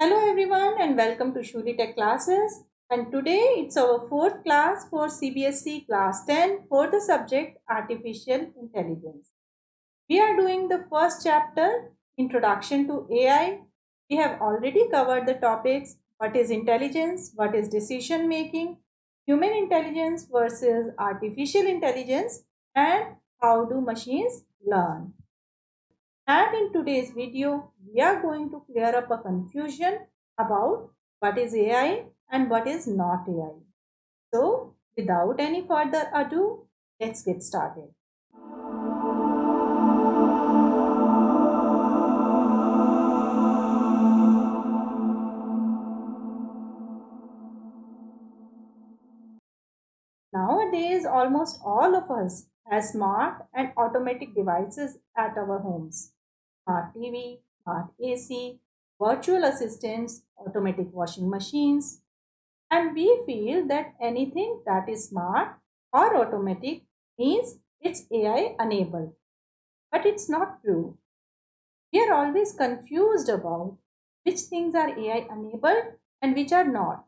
Hello everyone and welcome to Shuri Tech Classes, and today it's our fourth class for CBSE Class 10 for the subject Artificial Intelligence. We are doing the first chapter, Introduction to AI. We have already covered the topics what is intelligence, what is decision making, human intelligence versus artificial intelligence, and how do machines learn. And in today's video, we are going to clear up a confusion about what is AI and what is not AI. So, without any further ado, let's get started. Nowadays, almost all of us have smart and automatic devices at our homes. Smart TV, smart AC, virtual assistants, automatic washing machines, and we feel that anything that is smart or automatic means it's AI enabled. But it's not true. We are always confused about which things are AI enabled and which are not.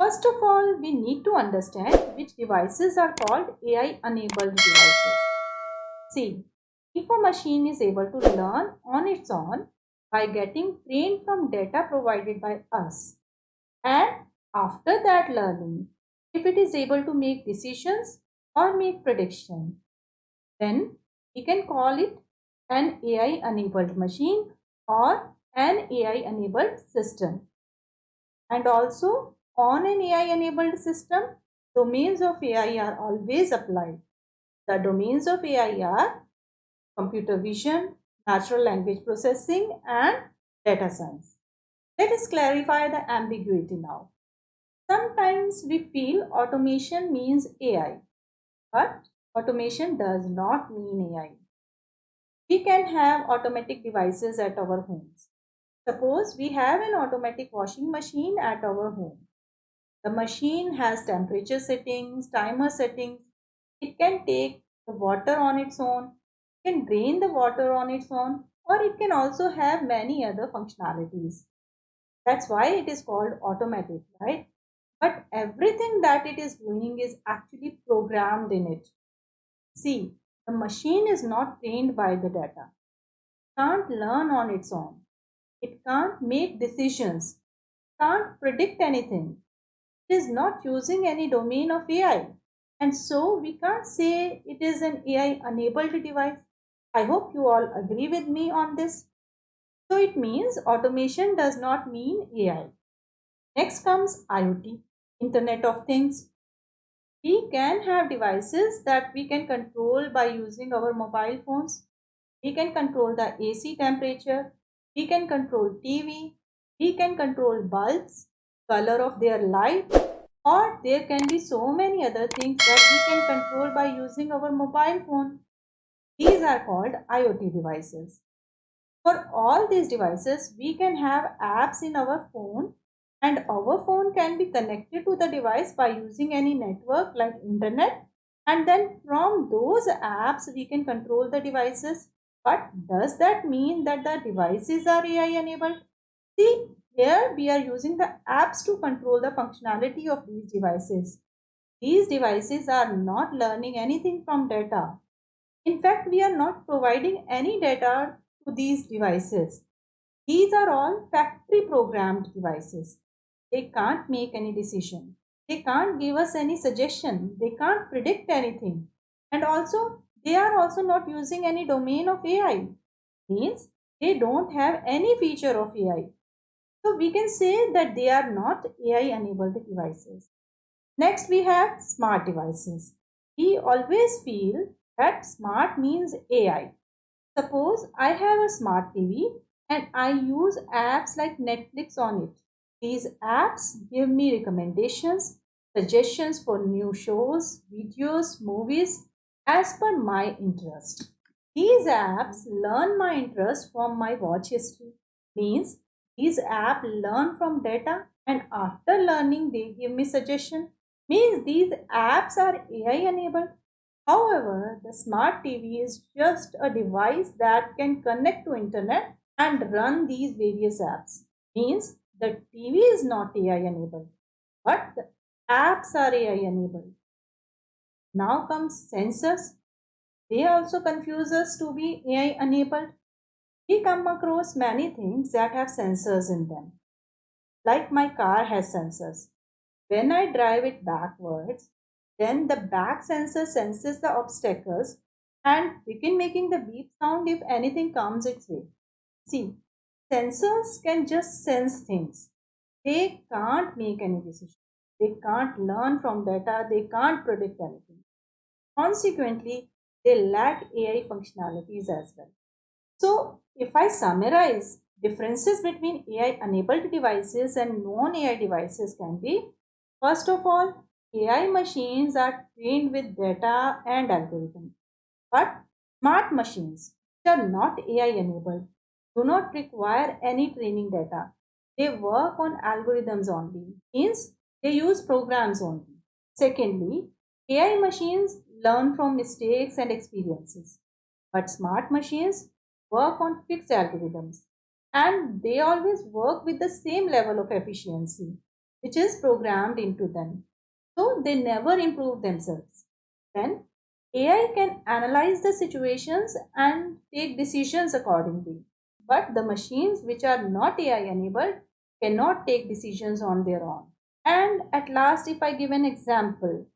First of all, we need to understand which devices are called AI enabled devices. See, if a machine is able to learn on its own by getting trained from data provided by us, and after that learning, if it is able to make decisions or make prediction, then we can call it an AI enabled machine or an AI enabled system. And also on an AI enabled system, domains of AI are always applied. The domains of AI are computer vision, natural language processing, and data science. Let us clarify the ambiguity now. Sometimes we feel automation means AI, but automation does not mean AI. We can have automatic devices at our homes. Suppose we have an automatic washing machine at our home. The machine has temperature settings, timer settings. It can take the water on its own, it can drain the water on its own, or it can also have many other functionalities. That's why it is called automatic, right? But everything that it is doing is actually programmed in it. See, the machine is not trained by the data. It can't learn on its own. It can't make decisions. Can't predict anything. It is not using any domain of AI. And so we can't say it is an AI enabled device. I hope you all agree with me on this. So it means automation does not mean AI. Next comes IoT, Internet of Things. We can have devices that we can control by using our mobile phones. We can control the AC temperature. We can control TV. We can control bulbs, color of their light, or there can be so many other things that we can control by using our mobile phone. These are called IoT devices. For all these devices, we can have apps in our phone, and our phone can be connected to the device by using any network like internet, and then from those apps we can control the devices. But does that mean that the devices are AI enabled? See, here we are using the apps to control the functionality of these devices. These devices are not learning anything from data. In fact, we are not providing any data to these devices. These are all factory programmed devices. They can't make any decision. They can't give us any suggestion. They can't predict anything. And also, they are also not using any domain of AI. Means they don't have any feature of AI. So we can say that they are not AI enabled devices. Next, we have smart devices. We always feel that smart means AI. Suppose I have a smart TV and I use apps like Netflix on it. These apps give me recommendations, suggestions for new shows, videos, movies as per my interest. These apps learn my interest from my watch history. Means these apps learn from data and after learning they give me suggestion. Means these apps are AI enabled. However, the smart TV is just a device that can connect to internet and run these various apps. Means the TV is not AI enabled, but the apps are AI enabled. Now comes sensors. They also confuse us to be AI enabled. We come across many things that have sensors in them. Like my car has sensors. When I drive it backwards, then the back sensor senses the obstacles and begin making the beep sound if anything comes its way. See, sensors can just sense things. They can't make any decision. They can't learn from data. They can't predict anything. Consequently, they lack AI functionalities as well. So, if I summarize, differences between AI enabled devices and non AI devices can be: first of all, AI machines are trained with data and algorithms, but smart machines, which are not AI enabled, do not require any training data. They work on algorithms only, means they use programs only. Secondly, AI machines learn from mistakes and experiences, but smart machines work on fixed algorithms and they always work with the same level of efficiency which is programmed into them. So they never improve themselves. Then AI can analyze the situations and take decisions accordingly. But the machines which are not AI enabled cannot take decisions on their own. And at last, if I give an example,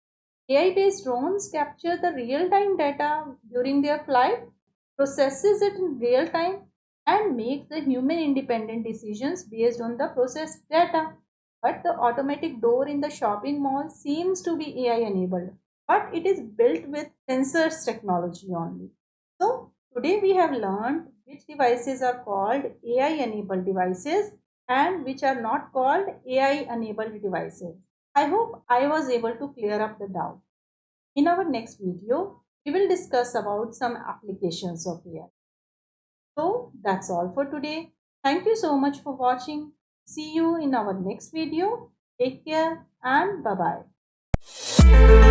AI based drones capture the real time data during their flight, processes it in real time, and makes the human independent decisions based on the processed data. But the automatic door in the shopping mall seems to be AI enabled, but it is built with sensors technology only. So, today we have learned which devices are called AI enabled devices and which are not called AI enabled devices. I hope I was able to clear up the doubt. In our next video, we will discuss about some applications of AI. So that's all for today. Thank you so much for watching. See you in our next video. Take care and bye bye.